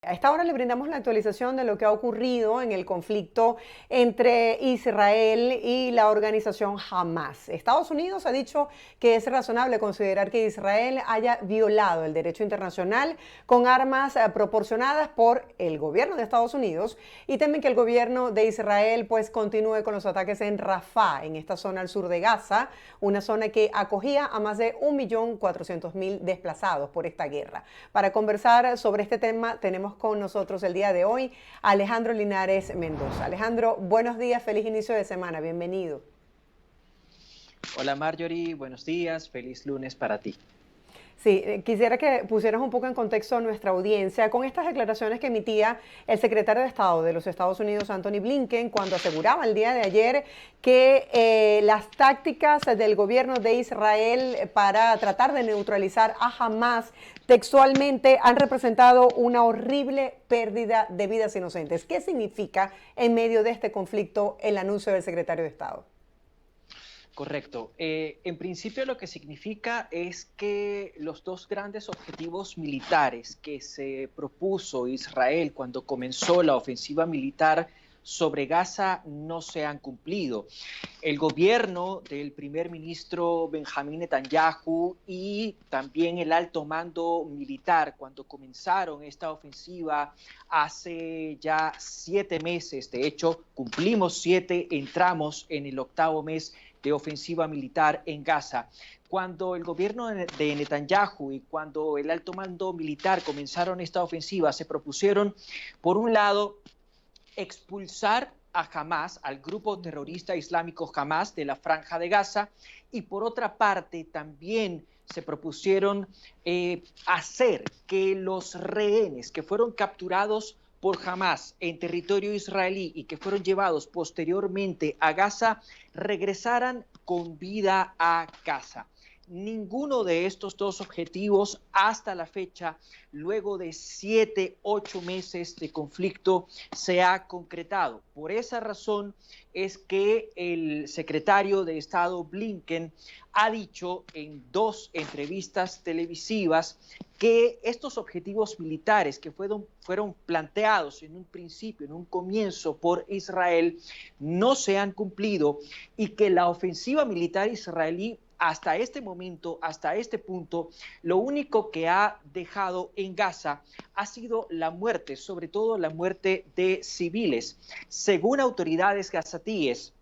A esta hora le brindamos la actualización de lo que ha ocurrido en el conflicto entre Israel y la organización Hamas. Estados Unidos ha dicho que es razonable considerar que Israel haya violado el derecho internacional con armas proporcionadas por el gobierno de Estados Unidos y temen que el gobierno de Israel pues continúe con los ataques en Rafah, en esta zona al sur de Gaza, una zona que acogía a más de 1.400.000 desplazados por esta guerra. Para conversar sobre este tema tenemos con nosotros el día de hoy a Alejandro Linares Mendoza. Alejandro, buenos días, feliz inicio de semana, bienvenido. Hola Marjorie, buenos días, feliz lunes para ti. Sí, quisiera que pusieras un poco en contexto a nuestra audiencia con estas declaraciones que emitía el secretario de Estado de los Estados Unidos, Anthony Blinken, cuando aseguraba el día de ayer que las tácticas del gobierno de Israel para tratar de neutralizar a Hamas textualmente han representado una horrible pérdida de vidas inocentes. ¿Qué significa en medio de este conflicto el anuncio del secretario de Estado? Correcto. En principio lo que significa es que los dos grandes objetivos militares que se propuso Israel cuando comenzó la ofensiva militar sobre Gaza no se han cumplido. El gobierno del primer ministro Benjamín Netanyahu y también el alto mando militar, cuando comenzaron esta ofensiva hace ya 7 meses, de hecho cumplimos 7, entramos en el 8º mes de ofensiva militar en Gaza. Cuando el gobierno de Netanyahu y cuando el alto mando militar comenzaron esta ofensiva, se propusieron, por un lado, expulsar a Hamas, al grupo terrorista islámico Hamas de la Franja de Gaza, y por otra parte también se propusieron hacer que los rehenes que fueron capturados por Hamas en territorio israelí y que fueron llevados posteriormente a Gaza regresaran con vida a casa. Ninguno de estos dos objetivos hasta la fecha, luego de 7, 8 meses de conflicto, se ha concretado. Por esa razón es que el secretario de Estado Blinken ha dicho en 2 entrevistas televisivas que estos objetivos militares que fueron planteados en un principio, en un comienzo por Israel, no se han cumplido y que la ofensiva militar israelí hasta este momento, hasta este punto, lo único que ha dejado en Gaza ha sido la muerte, sobre todo la muerte de civiles. Según autoridades gazatíes,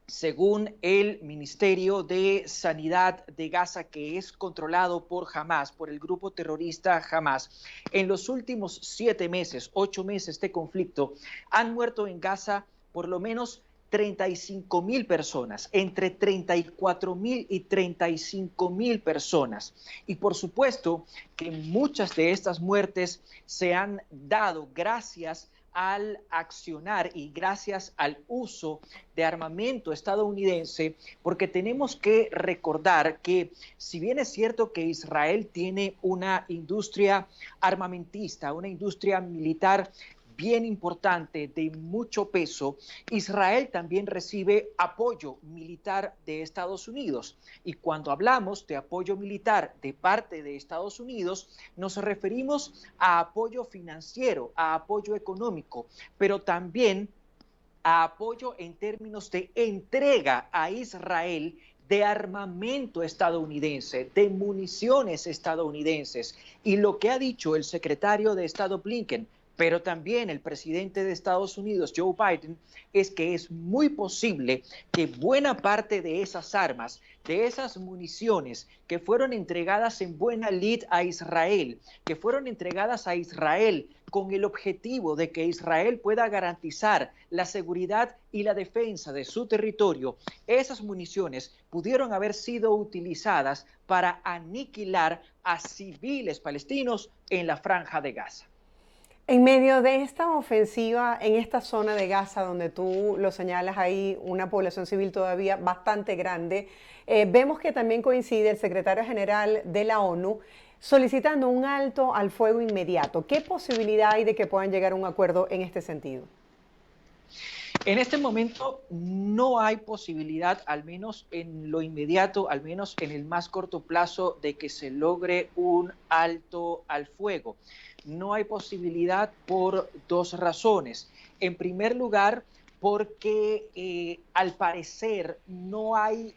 según el Ministerio de Sanidad de Gaza, que es controlado por Hamas, por el grupo terrorista Hamas, en los últimos 7 meses, 8 meses de conflicto, han muerto en Gaza por lo menos 35.000 personas, entre 34.000 y 35.000 personas. Y por supuesto que muchas de estas muertes se han dado gracias al accionar y gracias al uso de armamento estadounidense, porque tenemos que recordar que si bien es cierto que Israel tiene una industria armamentista, una industria militar bien importante, de mucho peso, Israel también recibe apoyo militar de Estados Unidos. Y cuando hablamos de apoyo militar de parte de Estados Unidos, nos referimos a apoyo financiero, a apoyo económico, pero también a apoyo en términos de entrega a Israel de armamento estadounidense, de municiones estadounidenses. Y lo que ha dicho el secretario de Estado Blinken, pero también el presidente de Estados Unidos, Joe Biden, es que es muy posible que buena parte de esas armas, de esas municiones que fueron entregadas en buena lid a Israel, que fueron entregadas a Israel con el objetivo de que Israel pueda garantizar la seguridad y la defensa de su territorio, esas municiones pudieron haber sido utilizadas para aniquilar a civiles palestinos en la Franja de Gaza. En medio de esta ofensiva, en esta zona de Gaza, donde tú lo señalas, hay una población civil todavía bastante grande, vemos que también coincide el secretario general de la ONU solicitando un alto al fuego inmediato. ¿Qué posibilidad hay de que puedan llegar a un acuerdo en este sentido? En este momento no hay posibilidad, al menos en lo inmediato, al menos en el más corto plazo, de que se logre un alto al fuego. no hay posibilidad por dos razones. En primer lugar, porque al parecer no hay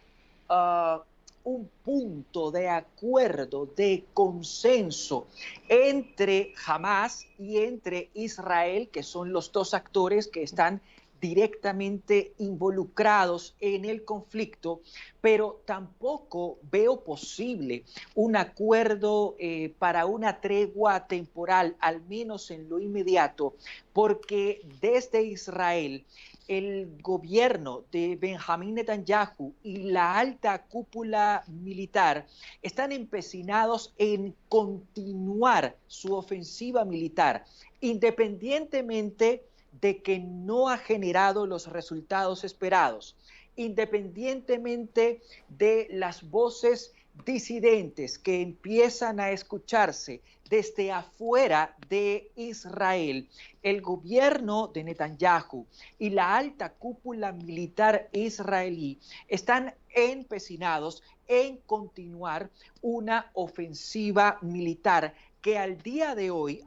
uh, un punto de acuerdo, de consenso entre Hamás y entre Israel, que son los dos actores que están directamente involucrados en el conflicto, pero tampoco veo posible un acuerdo para una tregua temporal, al menos en lo inmediato, porque desde Israel el gobierno de Benjamín Netanyahu y la alta cúpula militar están empecinados en continuar su ofensiva militar, independientemente de que no ha generado los resultados esperados, independientemente de las voces disidentes que empiezan a escucharse desde afuera de Israel. El gobierno de Netanyahu y la alta cúpula militar israelí están empecinados en continuar una ofensiva militar que al día de hoy,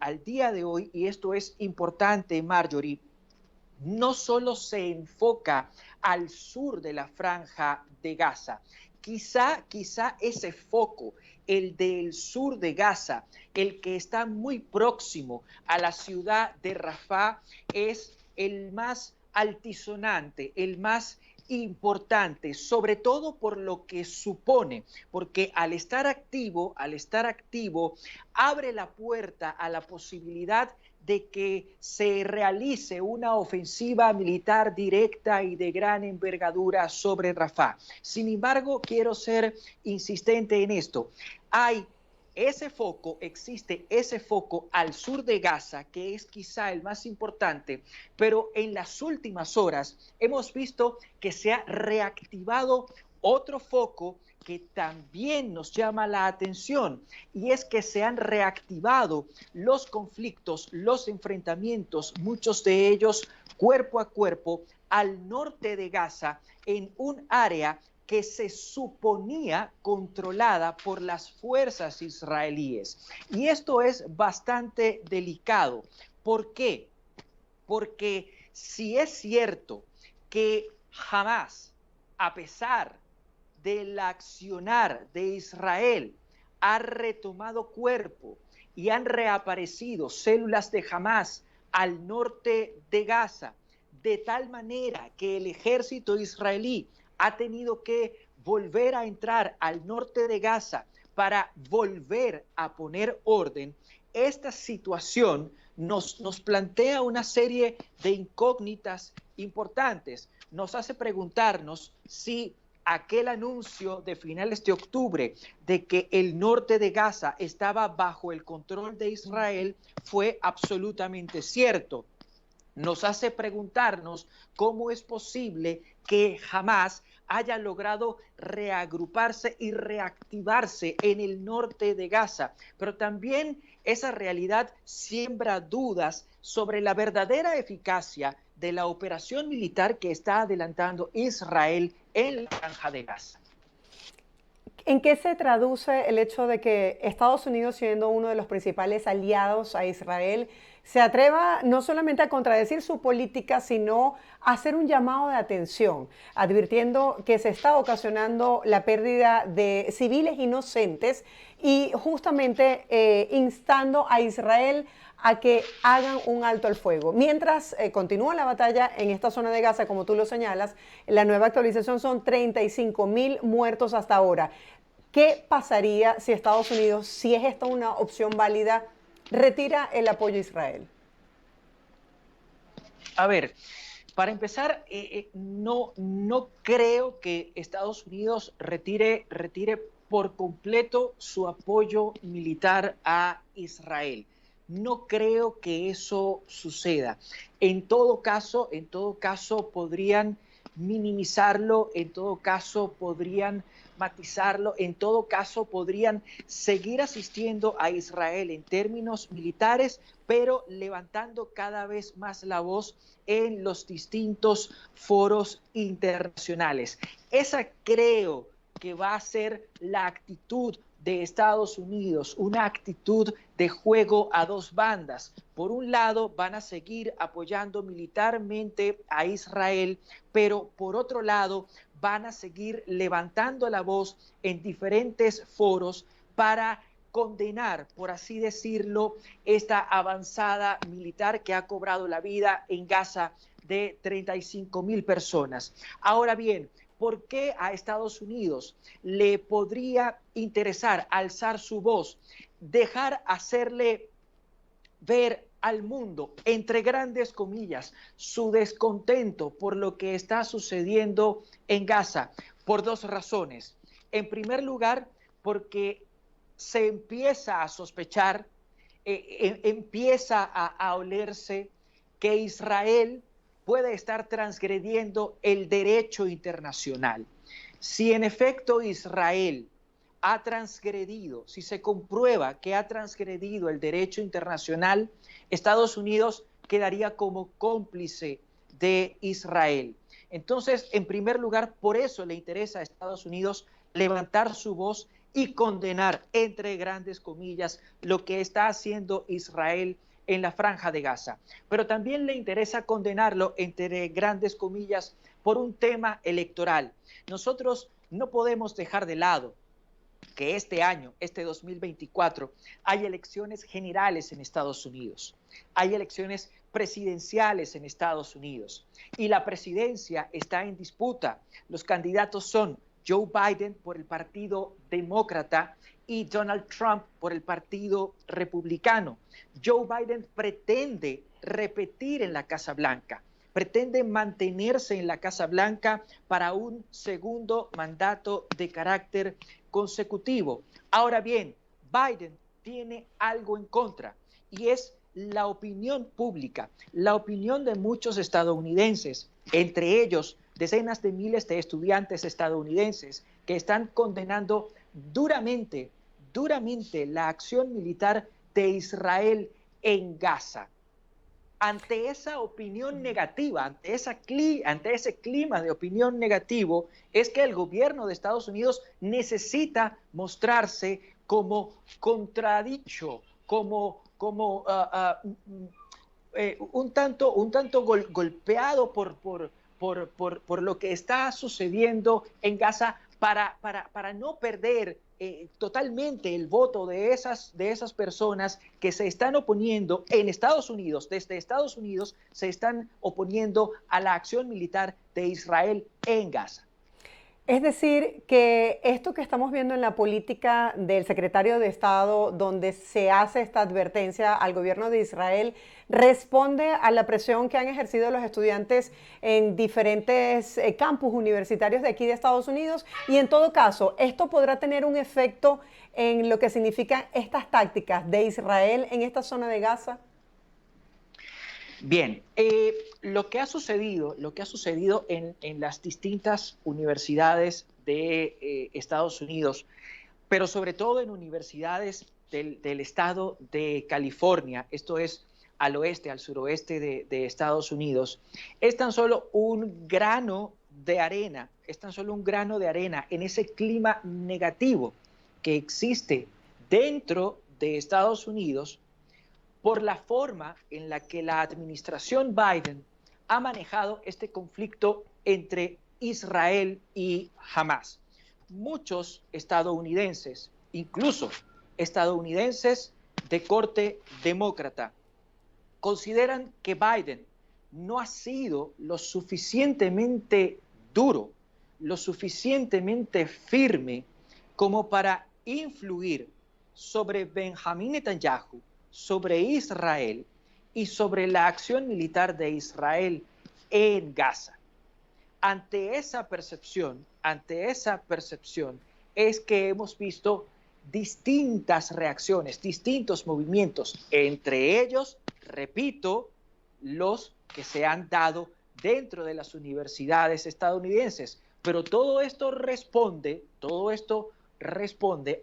y esto es importante, Marjorie, no solo se enfoca al sur de la franja de Gaza. Quizá ese foco, el del sur de Gaza, el que está muy próximo a la ciudad de Rafah, es el más altisonante, el más importante, sobre todo por lo que supone, porque al estar activo, abre la puerta a la posibilidad de que se realice una ofensiva militar directa y de gran envergadura sobre Rafah. Sin embargo, quiero ser insistente en esto. Existe ese foco al sur de Gaza, que es quizá el más importante, pero en las últimas horas hemos visto que se ha reactivado otro foco que también nos llama la atención, y es que se han reactivado los conflictos, los enfrentamientos, muchos de ellos cuerpo a cuerpo, al norte de Gaza, en un área que se suponía controlada por las fuerzas israelíes. Y esto es bastante delicado. ¿Por qué? Porque si es cierto que jamás, a pesar del accionar de Israel, ha retomado cuerpo y han reaparecido células de Hamás al norte de Gaza, de tal manera que el ejército israelí ha tenido que volver a entrar al norte de Gaza para volver a poner orden. Esta situación nos plantea una serie de incógnitas importantes. Nos hace preguntarnos si aquel anuncio de finales de octubre de que el norte de Gaza estaba bajo el control de Israel fue absolutamente cierto. Nos hace preguntarnos cómo es posible que Hamás haya logrado reagruparse y reactivarse en el norte de Gaza, pero también esa realidad siembra dudas sobre la verdadera eficacia de la operación militar que está adelantando Israel en la franja de Gaza. ¿En qué se traduce el hecho de que Estados Unidos, siendo uno de los principales aliados a Israel, se atreva no solamente a contradecir su política, sino a hacer un llamado de atención, advirtiendo que se está ocasionando la pérdida de civiles inocentes y justamente instando a Israel a que hagan un alto al fuego? Mientras continúa la batalla en esta zona de Gaza, como tú lo señalas, la nueva actualización son 35.000 muertos hasta ahora. ¿Qué pasaría si Estados Unidos, si es esta una opción válida, retira el apoyo a Israel? A ver, para empezar, no creo que Estados Unidos retire por completo su apoyo militar a Israel. No creo que eso suceda. En todo caso podrían minimizarlo, en todo caso podrían matizarlo, en todo caso podrían seguir asistiendo a Israel en términos militares, pero levantando cada vez más la voz en los distintos foros internacionales. Esa creo que va a ser la actitud de Estados Unidos una actitud de juego a dos bandas. Por un lado, van a seguir apoyando militarmente a Israel, pero por otro lado, van a seguir levantando la voz en diferentes foros para condenar, por así decirlo, esta avanzada militar que ha cobrado la vida en Gaza de 35,000 personas. Ahora bien, ¿por qué a Estados Unidos le podría interesar alzar su voz, dejar hacerle ver al mundo, entre grandes comillas, su descontento por lo que está sucediendo en Gaza? Por dos razones. En primer lugar, porque se empieza a sospechar, empieza a olerse que Israel puede estar transgrediendo el derecho internacional. Si en efecto Israel ha transgredido, si se comprueba que ha transgredido el derecho internacional, Estados Unidos quedaría como cómplice de Israel. Entonces, en primer lugar, por eso le interesa a Estados Unidos levantar su voz y condenar, entre grandes comillas, lo que está haciendo Israel en la Franja de Gaza. Pero también le interesa condenarlo, entre grandes comillas, por un tema electoral. Nosotros no podemos dejar de lado que este año, este 2024, hay elecciones generales en Estados Unidos, hay elecciones presidenciales en Estados Unidos y la presidencia está en disputa. Los candidatos son Joe Biden por el Partido Demócrata y Donald Trump por el Partido Republicano. Joe Biden pretende repetir en la Casa Blanca, pretende mantenerse en la Casa Blanca para un segundo mandato de carácter consecutivo. Ahora bien, Biden tiene algo en contra y es la opinión pública, la opinión de muchos estadounidenses, entre ellos decenas de miles de estudiantes estadounidenses que están condenando duramente la acción militar de Israel en Gaza. Ante esa opinión negativa, ante ese clima de opinión negativo, es que el gobierno de Estados Unidos necesita mostrarse como contradicho, como un tanto golpeado por lo que está sucediendo en Gaza para no perder totalmente el voto de esas personas que se están oponiendo en Estados Unidos, desde Estados Unidos se están oponiendo a la acción militar de Israel en Gaza. Es decir, que esto que estamos viendo en la política del secretario de Estado, donde se hace esta advertencia al gobierno de Israel, responde a la presión que han ejercido los estudiantes en diferentes campus universitarios de aquí de Estados Unidos. Y en todo caso, ¿esto podrá tener un efecto en lo que significan estas tácticas de Israel en esta zona de Gaza? Bien, lo que ha sucedido en las distintas universidades de Estados Unidos, pero sobre todo en universidades del estado de California, esto es al oeste, al suroeste de Estados Unidos, es tan solo un grano de arena, en ese clima negativo que existe dentro de Estados Unidos por la forma en la que la administración Biden ha manejado este conflicto entre Israel y Hamás. Muchos estadounidenses, incluso estadounidenses de corte demócrata, consideran que Biden no ha sido lo suficientemente duro, lo suficientemente firme como para influir sobre Benjamín Netanyahu, sobre Israel y sobre la acción militar de Israel en Gaza. Ante esa percepción es que hemos visto distintas reacciones, distintos movimientos, entre ellos, repito, los que se han dado dentro de las universidades estadounidenses. Pero todo esto responde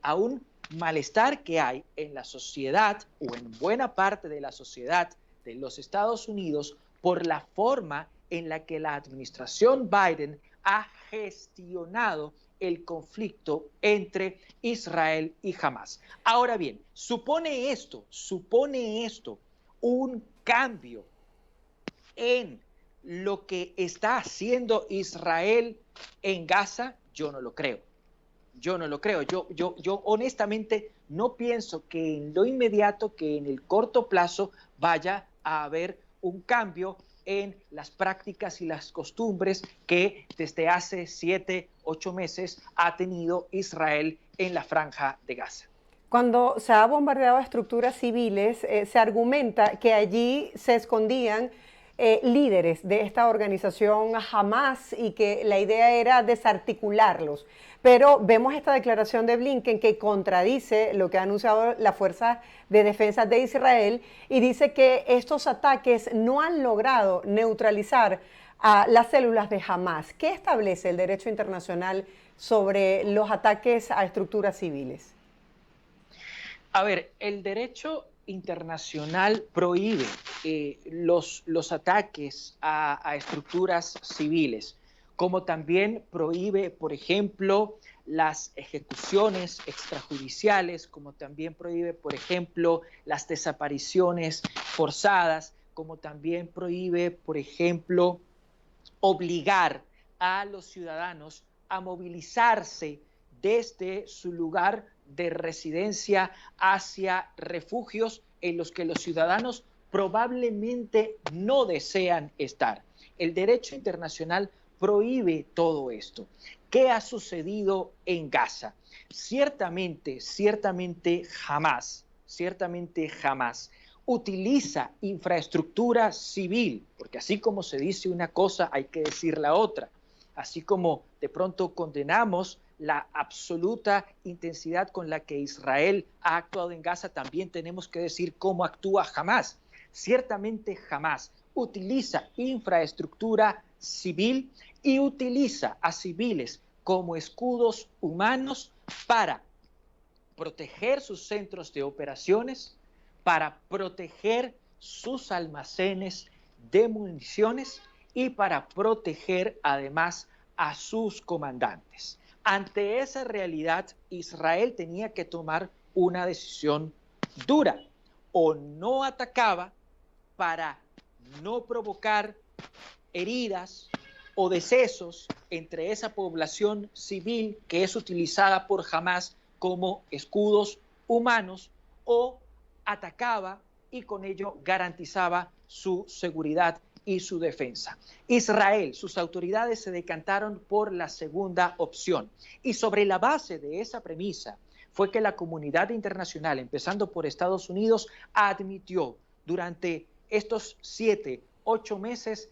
a un malestar que hay en la sociedad o en buena parte de la sociedad de los Estados Unidos por la forma en la que la administración Biden ha gestionado el conflicto entre Israel y Hamás. Ahora bien, supone esto un cambio en lo que está haciendo Israel en Gaza. Yo no lo creo. Yo honestamente no pienso que en lo inmediato, que en el corto plazo vaya a haber un cambio en las prácticas y las costumbres que desde hace 7, 8 meses ha tenido Israel en la Franja de Gaza. Cuando se ha bombardeado estructuras civiles, se argumenta que allí se escondían líderes de esta organización Hamas y que la idea era desarticularlos. Pero vemos esta declaración de Blinken que contradice lo que ha anunciado la Fuerza de Defensa de Israel y dice que estos ataques no han logrado neutralizar a las células de Hamas. ¿Qué establece el derecho internacional sobre los ataques a estructuras civiles? A ver, el derecho internacional prohíbe los ataques a estructuras civiles, como también prohíbe, por ejemplo, las ejecuciones extrajudiciales, como también prohíbe, por ejemplo, las desapariciones forzadas, como también prohíbe, por ejemplo, obligar a los ciudadanos a movilizarse desde su lugar de residencia hacia refugios en los que los ciudadanos probablemente no desean estar. El derecho internacional prohíbe todo esto. ¿Qué ha sucedido en Gaza? Ciertamente jamás utiliza infraestructura civil, porque así como se dice una cosa, hay que decir la otra. Así como de pronto condenamos la absoluta intensidad con la que Israel ha actuado en Gaza, también tenemos que decir cómo actúa Hamás. Ciertamente Hamás utiliza infraestructura civil y utiliza a civiles como escudos humanos para proteger sus centros de operaciones, para proteger sus almacenes de municiones y para proteger además a sus comandantes. Ante esa realidad, Israel tenía que tomar una decisión dura. O no atacaba para no provocar heridas o decesos entre esa población civil que es utilizada por Hamás como escudos humanos, o atacaba y con ello garantizaba su seguridad y su defensa. Israel, sus autoridades se decantaron por la segunda opción y sobre la base de esa premisa fue que la comunidad internacional, empezando por Estados Unidos, admitió durante estos 7, 8 meses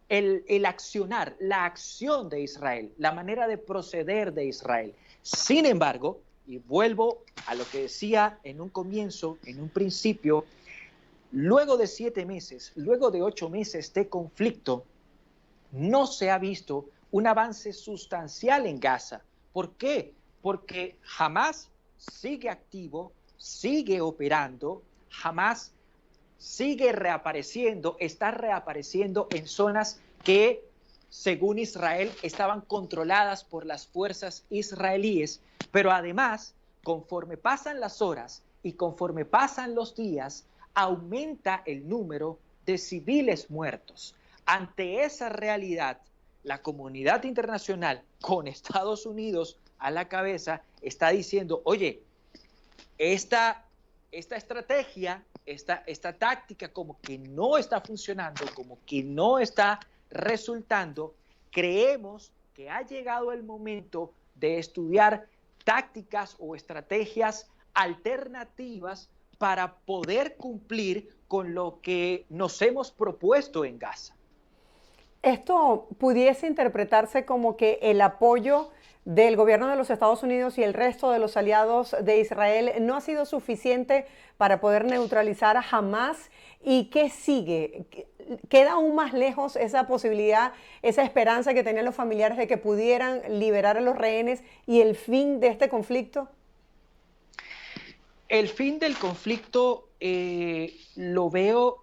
el accionar, la acción de Israel, la manera de proceder de Israel. Sin embargo, y vuelvo a lo que decía en un comienzo, en un principio, luego de 7 meses, luego de 8 meses de conflicto, no se ha visto un avance sustancial en Gaza. ¿Por qué? Porque Hamás sigue activo, sigue operando, Hamás sigue reapareciendo, está reapareciendo en zonas que, según Israel, estaban controladas por las fuerzas israelíes, pero además, conforme pasan las horas y conforme pasan los días, aumenta el número de civiles muertos. Ante esa realidad, la comunidad internacional, con Estados Unidos a la cabeza, está diciendo, oye, esta estrategia, esta táctica como que no está funcionando, como que no está resultando, creemos que ha llegado el momento de estudiar tácticas o estrategias alternativas para poder cumplir con lo que nos hemos propuesto en Gaza. Esto pudiese interpretarse como que el apoyo del gobierno de los Estados Unidos y el resto de los aliados de Israel no ha sido suficiente para poder neutralizar a Hamás. ¿Y qué sigue? ¿Queda aún más lejos esa posibilidad, esa esperanza que tenían los familiares de que pudieran liberar a los rehenes y el fin de este conflicto? El fin del conflicto Lo veo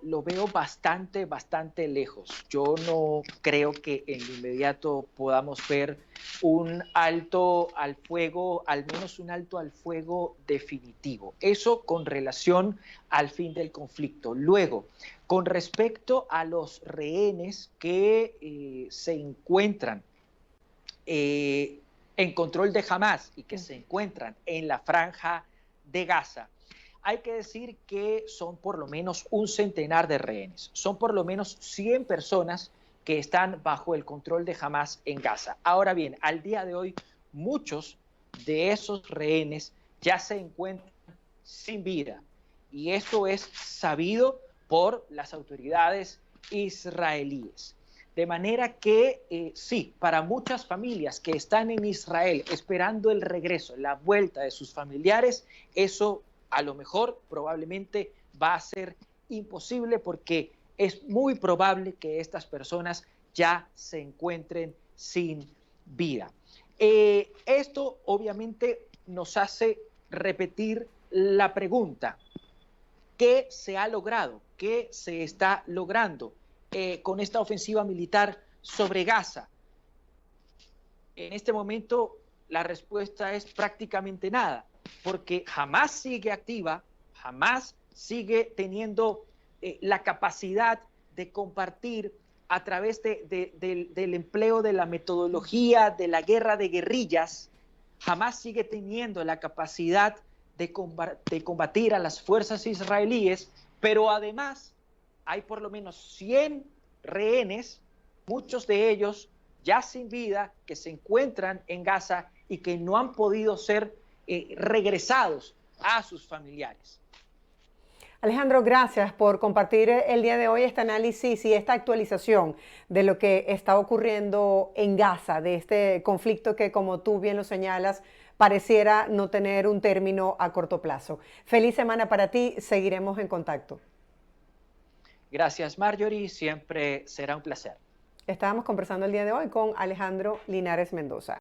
bastante lejos. Yo no creo que en lo inmediato podamos ver un alto al fuego, al menos un alto al fuego definitivo. Eso con relación al fin del conflicto. Luego, con respecto a los rehenes que se encuentran en control de Hamás y que se encuentran en la franja de Gaza, hay que decir que son por lo menos un centenar de rehenes, son por lo menos 100 personas que están bajo el control de Hamás en Gaza. Ahora bien, al día de hoy, muchos de esos rehenes ya se encuentran sin vida, y esto es sabido por las autoridades israelíes. De manera que sí, para muchas familias que están en Israel esperando el regreso, la vuelta de sus familiares, eso a lo mejor probablemente va a ser imposible, porque es muy probable que estas personas ya se encuentren sin vida. Esto obviamente nos hace repetir la pregunta: ¿qué se ha logrado? ¿Qué se está logrando con esta ofensiva militar sobre Gaza? En este momento la respuesta es prácticamente nada, porque Hamás sigue activa, Hamás sigue teniendo la capacidad de compartir a través del empleo de la metodología de la guerra de guerrillas. Hamás sigue teniendo la capacidad de combatir a las fuerzas israelíes, pero además hay por lo menos 100 rehenes, muchos de ellos ya sin vida, que se encuentran en Gaza y que no han podido ser regresados a sus familiares. Alejandro, gracias por compartir el día de hoy este análisis y esta actualización de lo que está ocurriendo en Gaza, de este conflicto que, como tú bien lo señalas, pareciera no tener un término a corto plazo. Feliz semana para ti, seguiremos en contacto. Gracias, Marjorie, siempre será un placer. Estábamos conversando el día de hoy con Alejandro Linares Mendoza.